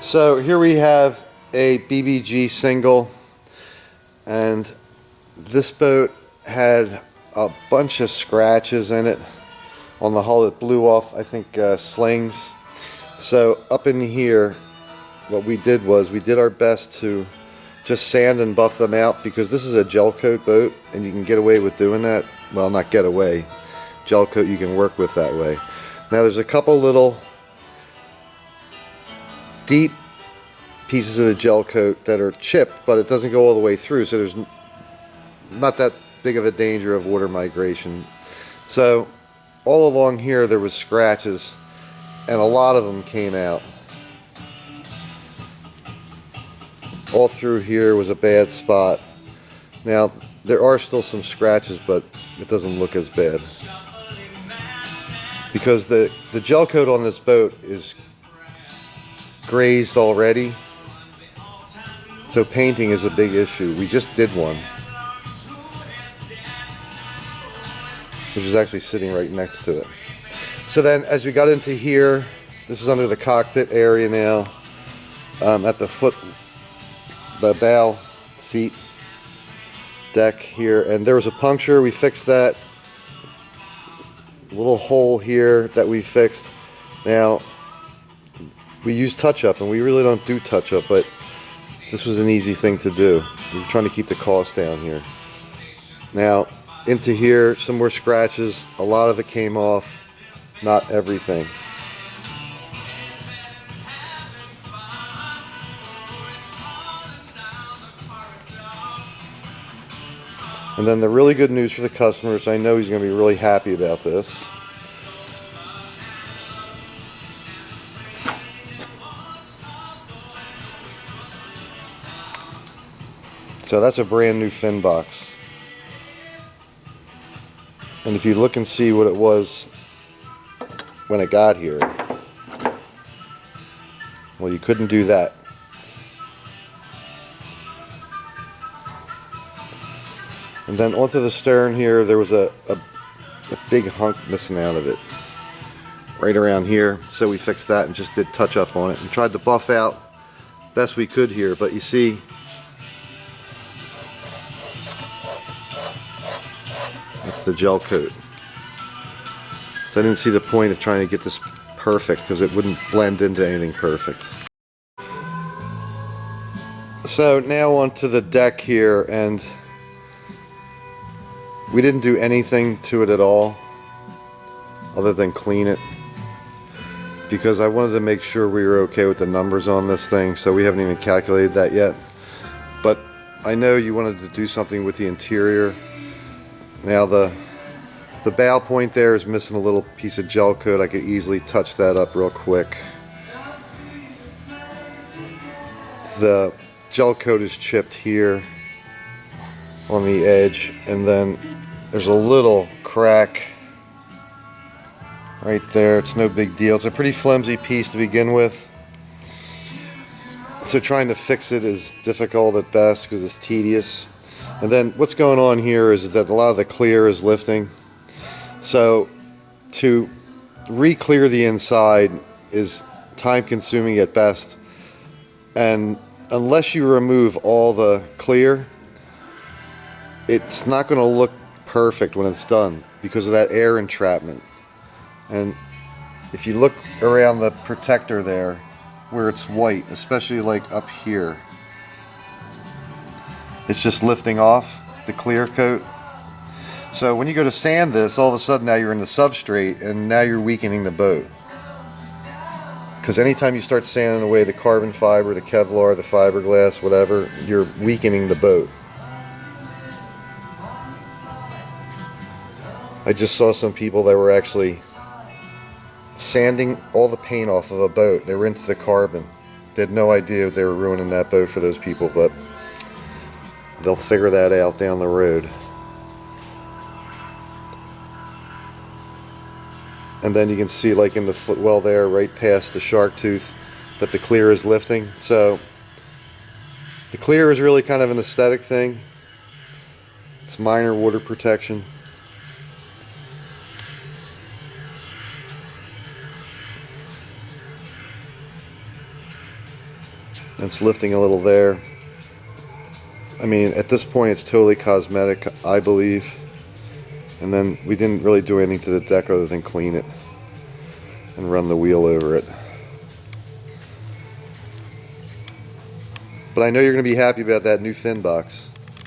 So here we have a BBG single, and this boat had a bunch of scratches in it on the hull. It blew off, I think, slings. So up in here, what we did was we did our best to just sand and buff them out, because this is a gel coat boat and you can get away with doing that. Well, not get away. Gel coat you can work with that way. Now there's a couple little deep pieces of the gel coat that are chipped, but it doesn't go all the way through, so there's not that big of a danger of water migration. So all along here there was scratches, and a lot of them came out. All through here was a bad spot. Now there are still some scratches, but it doesn't look as bad because the gel coat on this boat is grazed already, so painting is a big issue. We just did one, which is actually sitting right next to it. So then as we got into here, this is under the cockpit area now, at the bow seat deck here, and there was a puncture. We fixed that little hole here that we fixed. Now we use touch-up, and we really don't do touch-up, but this was an easy thing to do. We're trying to keep the cost down here. Now into here, some more scratches. A lot of it came off, not everything. And then the really good news for the customers, I know he's going to be really happy about this. So that's a brand new fin box. And if you look and see what it was when it got here, well, you couldn't do that. And then onto the stern here, there was a big hunk missing out of it, right around here. So we fixed that and just did touch up on it and tried to buff out best we could here. But you see, that's the gel coat. So I didn't see the point of trying to get this perfect, because it wouldn't blend into anything perfect. So now onto the deck here, and we didn't do anything to it at all other than clean it, because I wanted to make sure we were okay with the numbers on this thing. So we haven't even calculated that yet, but I know you wanted to do something with the interior. Now the bow point there is missing a little piece of gel coat. I could easily touch that up real quick. The gel coat is chipped here on the edge, and then there's a little crack right there. It's no big deal. It's a pretty flimsy piece to begin with, so trying to fix it is difficult at best because it's tedious. And then what's going on here is that a lot of the clear is lifting, so to re-clear the inside is time consuming at best, and unless you remove all the clear, it's not going to look perfect when it's done because of that air entrapment. And if you look around the protector there where it's white, especially like up here, it's just lifting off the clear coat. So when you go to sand this, all of a sudden now you're in the substrate, and now you're weakening the boat, because anytime you start sanding away the carbon fiber, the Kevlar, the fiberglass, whatever, you're weakening the boat. I just saw some people that were actually sanding all the paint off of a boat. They were into the carbon. They had no idea they were ruining that boat for those people, but they'll figure that out down the road. And then you can see, like in the footwell there, right past the shark tooth, that the clear is lifting. So the clear is really kind of an aesthetic thing. It's minor water protection. It's lifting a little there. I mean, at this point it's totally cosmetic, I believe. And then we didn't really do anything to the deck other than clean it and run the wheel over it. But I know you're going to be happy about that new fin box.